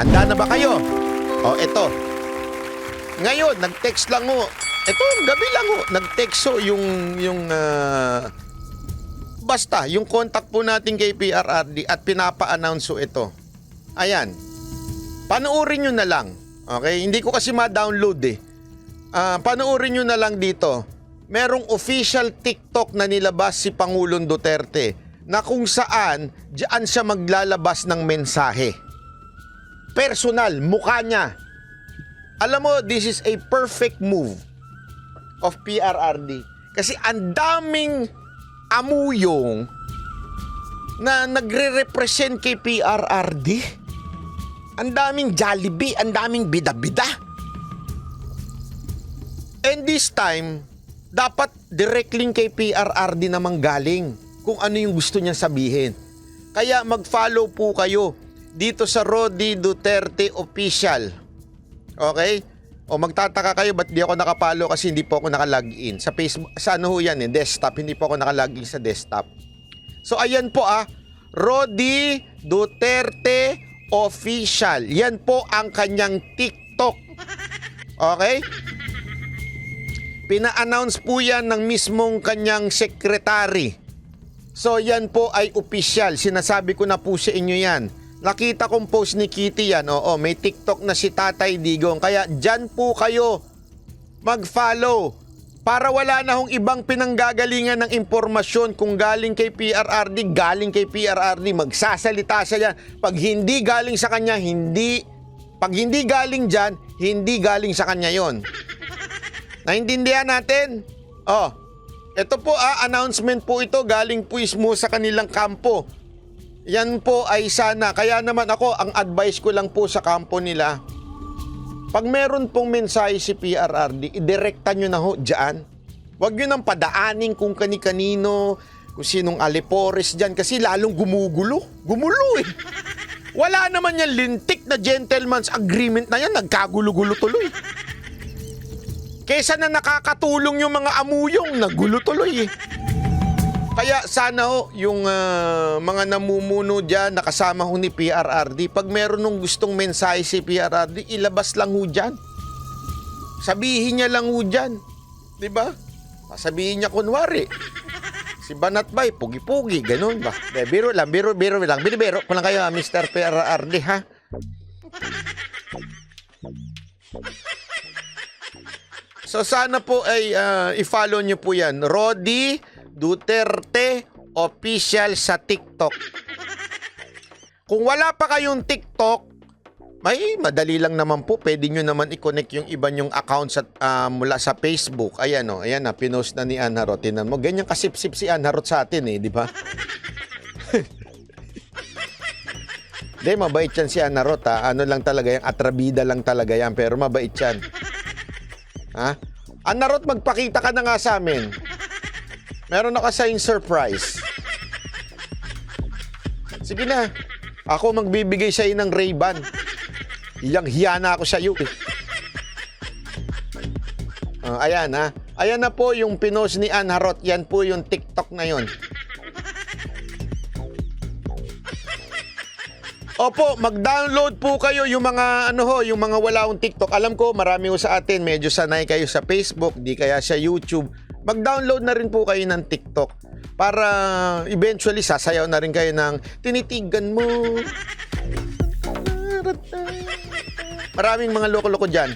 Handa na ba kayo? O, eto. Ngayon, nag-text lang ho. Ito, gabi lang ho. Nag-text ho basta, yung contact po natin kay PRRD at pinapa-announce ho ito. Ayan. Panoorin nyo na lang. Okay? Hindi ko kasi ma-download eh. Panoorin nyo na lang dito. Merong official TikTok na nilabas si Pangulong Duterte na kung saan diyan siya maglalabas ng mensahe. Personal, mukha niya. Alam mo, this is a perfect move of PRRD. Kasi ang daming amuyong na nagre-represent kay PRRD. Ang daming Jollibee, ang daming bida-bida. And this time, dapat directly kay PRRD namang galing kung ano yung gusto niya sabihin. Kaya mag-follow po kayo dito sa Rody Duterte Official. Okay? O magtataka kayo ba't di ako nakapalo kasi hindi po ako nakalagin sa Facebook, sa ano ho yan desktop, hindi po ako nakalagin sa desktop. So ayan po Rody Duterte Official. Yan po ang kanyang TikTok. Okay? Pina-announce po yan ng mismong kanyang secretary. So yan po ay official. Sinasabi ko na po sa inyo yan. Nakita kong post ni Kitty yan. Oo, may TikTok na si Tatay Digong. Kaya dyan po kayo mag-follow. Para wala na hong ibang pinanggagalingan ng impormasyon. Kung galing kay PRRD, galing kay PRRD. Magsasalita siya yan. Pag hindi galing sa kanya, hindi. Pag hindi galing dyan, hindi galing sa kanya yon. Naintindihan natin? Oh, ito po announcement po ito. Galing po mismo sa kanilang kampo. Yan po ay sana. Kaya naman ako, ang advice ko lang po sa kampo nila, pag meron pong mensahe si PRRD, idirekta nyo na ho dyan. Huwag nyo nang padaanin kung kani-kanino, kung sinong alipores dyan, kasi lalong gumugulo. Gumulo eh. Wala naman yan lintik na gentleman's agreement na yan, nagkagulo-gulo tuloy. Kesa na nakakatulong yung mga amuyong, nagulo tuloy eh. Kaya sana ho, yung mga namumuno dyan, nakasama ho ni PRRD, pag meron nung gustong mensahe si PRRD, ilabas lang ho dyan. Sabihin niya lang ho dyan. Diba? Sabihin niya kunwari, si Banatbay, pugi-pugi, ganun ba? Biro lang. Binibiro ko lang kayo, Mr. PRRD, ha? So sana po ay i-follow nyo po yan. Rody Duterte Official sa TikTok. Kung wala pa kayong TikTok, may madali lang naman po. Pwede nyo naman i-connect yung iba nyong accounts mula sa Facebook. Ayan o, ayan na, pinost na ni Ann Harot. Tinan mo, ganyan kasip-sip si Ann Harot sa atin di ba? Hindi, mabait yan si Ann Harot Ano lang talaga yan, atrabida lang talaga yan, pero mabait yan. Ha? Ann Harot, magpakita ka na nga sa amin. Meron na kasayang surprise. Sige na. Ako magbibigay sa iyo ng Ray-Ban. Hiyang-hiya na ako sa iyo. Ayan ha. Ayan na po yung pinost ni Ann Harot. Yan po yung TikTok na yon. Opo, mag-download po kayo yung mga yung mga wala akong TikTok. Alam ko marami ko sa atin medyo sanay kayo sa Facebook, di kaya sa YouTube. Mag-download na rin po kayo ng TikTok para eventually sasayaw na rin kayo ng tinitigan mo. Maraming mga loko-loko dyan.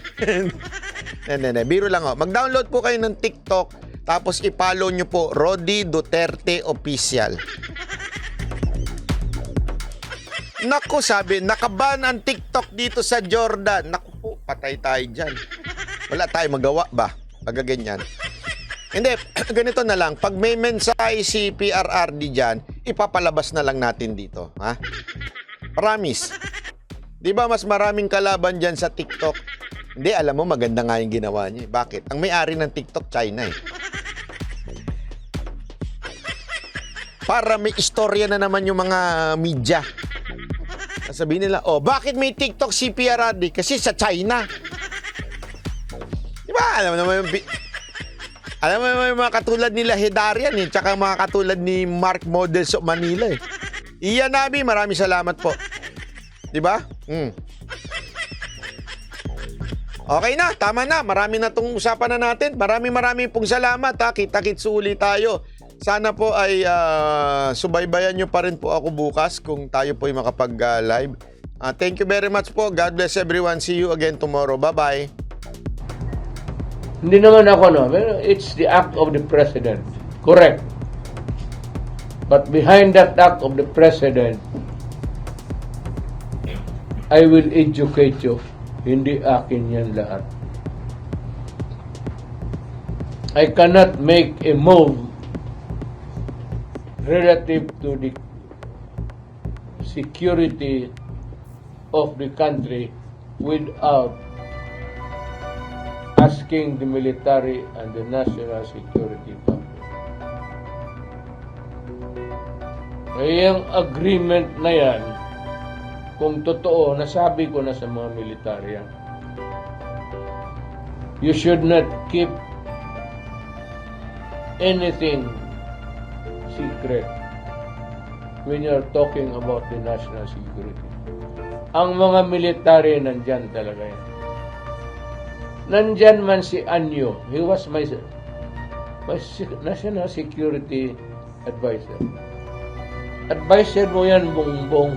Biro lang Mag-download po kayo ng TikTok tapos i-follow nyo po Rody Duterte Official. Naku, sabi, nakaban ang TikTok dito sa Jordan. Naku po, patay tayo dyan. Wala tayong magawa ba? Pagaganyan. Hindi, ganito na lang. Pag may mensahe si PRRD dyan, ipapalabas na lang natin dito. Ha? Promise. Di ba mas maraming kalaban dyan sa TikTok? Hindi, alam mo, maganda nga yung ginawa niya. Bakit? Ang may-ari ng TikTok, China eh. Para may istorya na naman yung mga media. Sabihin nila, bakit may TikTok si PRRD? Kasi sa China. Di ba? Alam mo naman yung mga katulad nila Hedarian tsaka mga katulad ni Mark Models of Manila Iyan Nabi, maraming salamat po. Di ba? Okay na, tama na. Marami na itong usapan na natin. Maraming pong salamat ha. Kita-kits uli tayo. Sana po ay subaybayan nyo pa rin po ako bukas kung tayo po ay makapag-live. Thank you very much po. God bless everyone. See you again tomorrow. Bye-bye. Hindi naman ako, no. It's the act of the President. Correct. But behind that act of the President, I will educate you. Hindi akin yan lahat. I cannot make a move relative to the security of the country without asking the military and the national security public. Kaya yung agreement na yan, kung totoo, nasabi ko na sa mga militarya, you should not keep anything secret when you're talking about the national security. Ang mga military nandyan talaga yan. Nandyan man si Anyo, he was my national security advisor. Advisor mo yan, Bongbong.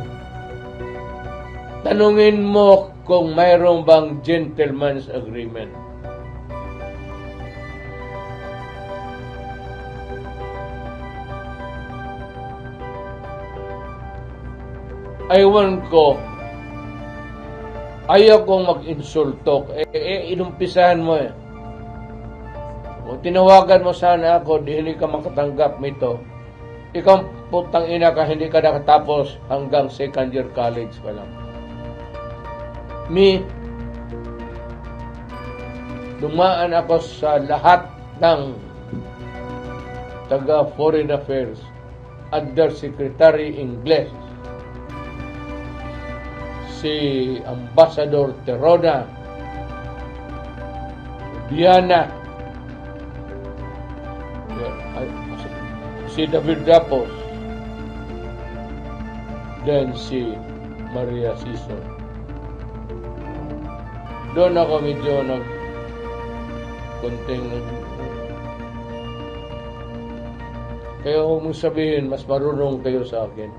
Tanungin mo kung mayroong bang gentleman's agreement. Aywan ko, ayaw kong mag-insulto. Inumpisahan mo eh. Kung tinawagan mo sana ako, di hindi ka makatanggap nito. Ikaw putang ina ka, hindi ka nakatapos hanggang second year college pa lang. Dumaan ako sa lahat ng taga Foreign Affairs, Undersecretary Ingles, si Ambassador Terona, Diana, si David Rapos, then si Maria Sison. Doon ako medyo konting kaya huwag mong sabihin mas marunong kayo sa akin.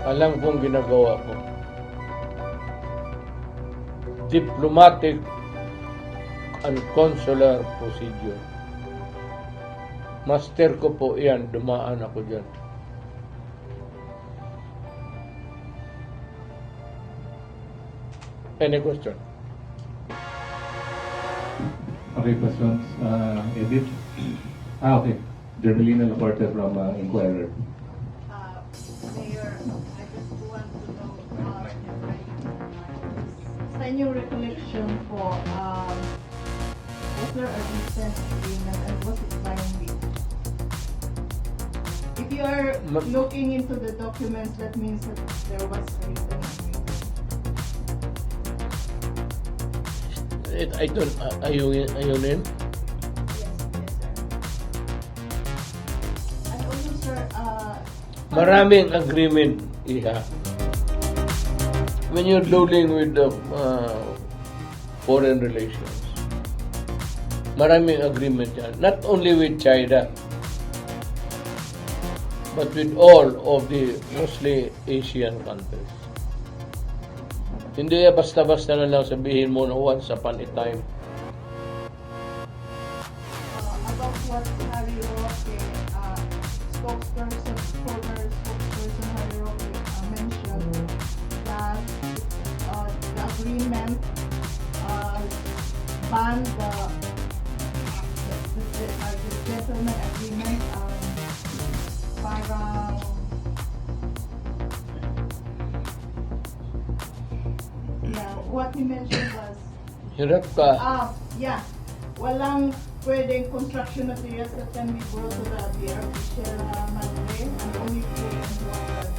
Alam kong ginagawa ko. Diplomatic and consular procedure. Master ko po yan, dumaan ako dyan. Any question? Okay, questions. Edith? Okay. Dermelina Laporte from Inquirer. Mayor, I just want to know sa inyong recollection po, was there a recent agreement and was it binding? If you are looking into the documents, that means that there was a written agreement. I don't, ayunin? Yes, sir. And also, sir, Maraming agreement, Iha. When you're dealing with the foreign relations, maraming agreement yan. Not only with China, but with all of the mostly Asian countries. Hindi basta-basta na lang sabihin mo na once upon a time. about what Harry Roque, former spokesperson Harry Roque mentioned, that the agreement banned the gentleman agreement, parang what he mentioned was Hirap ka. yeah, walang pwedeng construction materials that can be brought to the BRP Sierra Madre and only pay and water.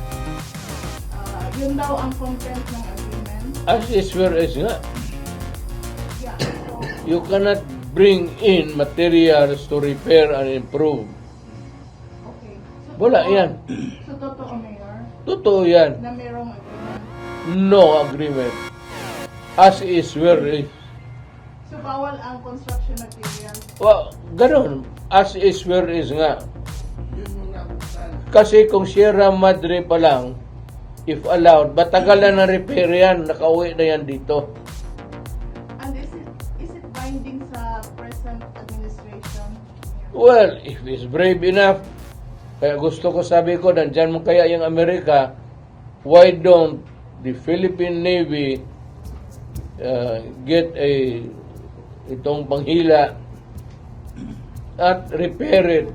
Yun daw ang content ng agreement. As is where is nga. Yeah, so, You cannot bring in materials to repair and improve. okay. So, Wala totoo- yan. So, totoo, Mayor? Totoo yan. na mayroong agreement. No agreement. As is, where is. So, bawal ang construction materials. Well, ganun. As is, where is nga. Kasi kung Sierra Madre pa lang, if allowed, matagal na na-repair yan, nakauwi na yan dito. And is it binding sa present administration? Well, if it's brave enough, kaya gusto ko sabi ko, nandyan mo kaya yung Amerika, why don't the Philippine Navy get itong panghila at repair it?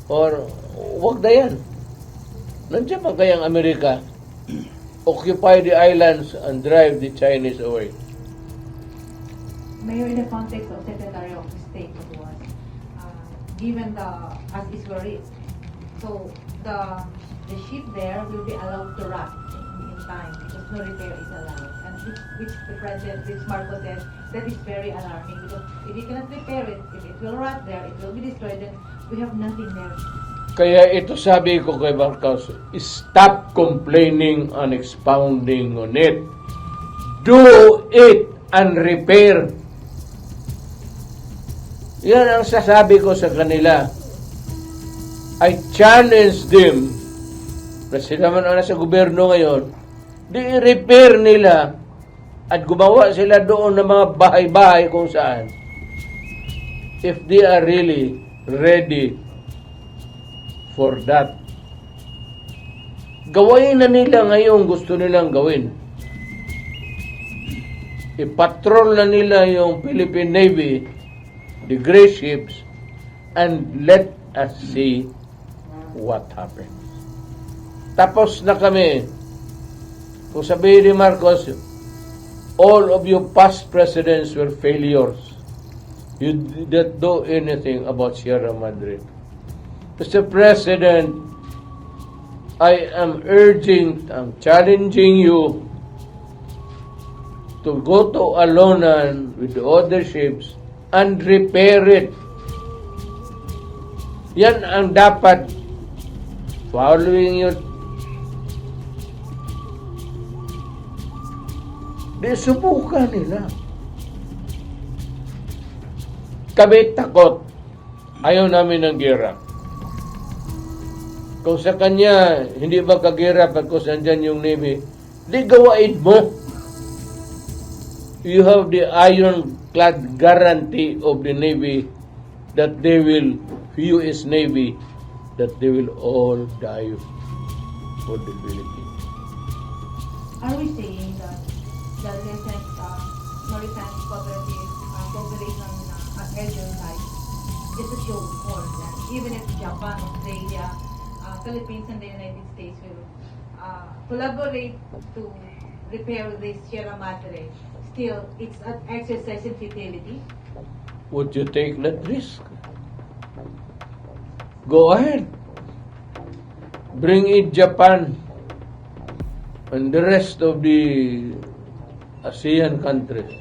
Or, wag na yan. Nandiyan pa kaya ang Amerika? Occupy the islands and drive the Chinese away. Mayor, in the context of Secretary of State was, given the as is where it, so the ship there will be allowed to rot in time because no repair is allowed, and which the President, which Marcos said, that is very alarming because if you cannot repair it, if it will rot there, it will be destroyed, then we have nothing there. Kaya ito sabi ko kay Marcos, stop complaining and expounding on it. Do it and repair. Yan ang sasabi ko sa kanila. I challenge them na sila man ang nasa gobyerno ngayon, di i-repair nila at gumawa sila doon ng mga bahay-bahay kung saan. If they are really ready for that. Gawain na nila ngayon gusto nilang gawin. I-patrol na nila yung Philippine Navy, the gray ships, and let us see what happens. Tapos na kami. Kung sabihin ni Marcos, all of your past presidents were failures. You didn't do anything about Sierra Madre. Mr. President, I am challenging you to go to Alonan with the other ships and repair it. Yan ang dapat following your di subukan nila. Kami takot. Ayaw namin ng gera. Kung sa kanya, hindi ba kagera pagkos andyan yung Navy, di gawain mo. You have the ironclad guarantee of the Navy that they will, US Navy, that they will all die for the Philippines. Are we saying that the recent maritime cooperative cooperation agent like is a show of force, and even if Japan, Australia, Philippines, and the United States will collaborate to repair this Sierra Madre, still it's an exercise in futility. Would you take that risk? Go ahead. Bring in Japan and the rest of the ASEAN countries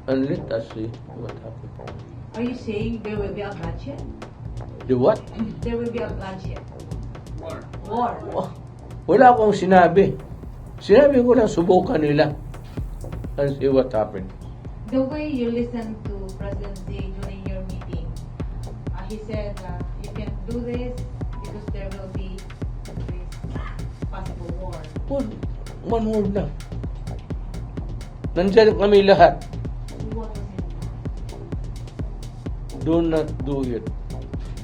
and let us see what happens. Are you saying there will be a bloodshed? The what? There will be a bloodshed. War. Oh, wala akong sinabi. Sinabi ko lang subukan nila and see what happens. The way you listen to President Xi during your meeting, he said you can do this because there will be this possible war. One word lang. Nandyan kami lahat. What was it? Do not do it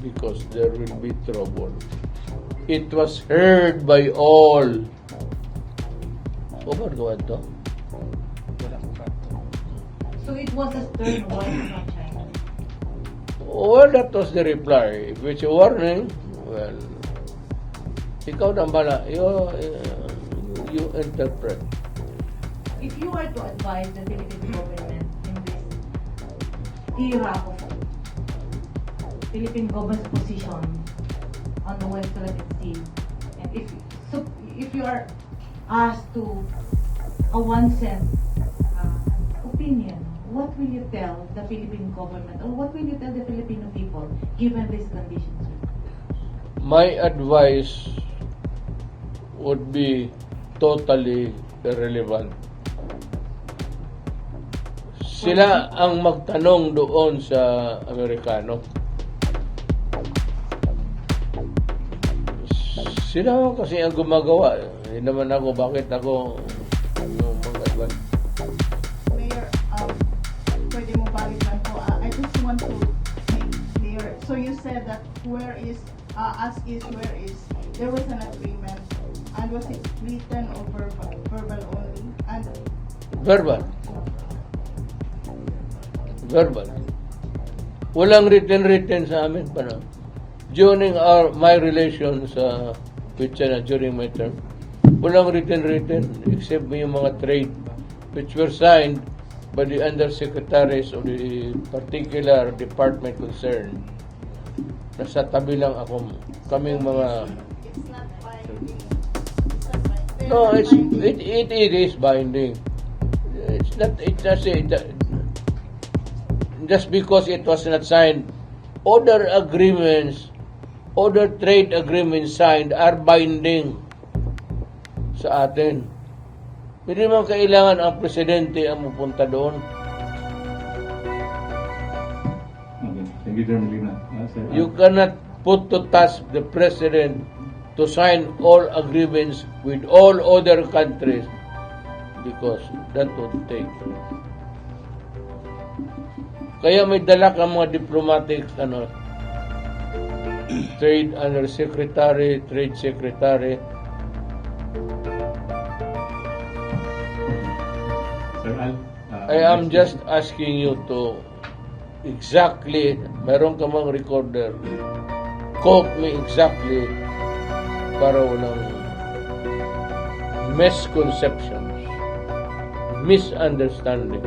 because there will be trouble. It was heard by all. O ba ito? So it was a stern warning from China. Well, that was the reply. If it's a warning, well, ikaw na bala. You interpret. If you were to advise the Philippine government in this era of Philippine government's position on the West Philippine Sea, and if you are asked to a 1 cent opinion, what will you tell the Philippine government, or what will you tell the Filipino people given these conditions? My advice would be totally irrelevant. Sila ang magtanong doon sa Amerikano. Sila kasi ang gumagawa. Hindi naman ako, bakit ako yung mga iban. Mayor, pwede mo balik lang po. I just want to make clear. So you said that where is, as is, where is, there was an agreement. And was it written or verbal? Verbal only? And Verbal. Verbal. Walang written sa amin pa na. During my relations with China during my term, walang written except yung mga trade which were signed by the undersecretaries of the particular department concerned. Nasa tabi lang ako, kaming mga... it's not binding. It's not binding. No, it is binding. Just because it was not signed, other trade agreements signed are binding sa atin. Hindi man kailangan ang presidente ang pupunta doon. Okay. Thank you, Dermelina. Sir, You cannot put to task the president to sign all agreements with all other countries because that would take. Kaya may dala kang mga diplomatic trade undersecretary, trade secretary. Sir Al, I am just asking you to exactly, meron ka mang recorder, quote me exactly para walang misconceptions, misunderstanding.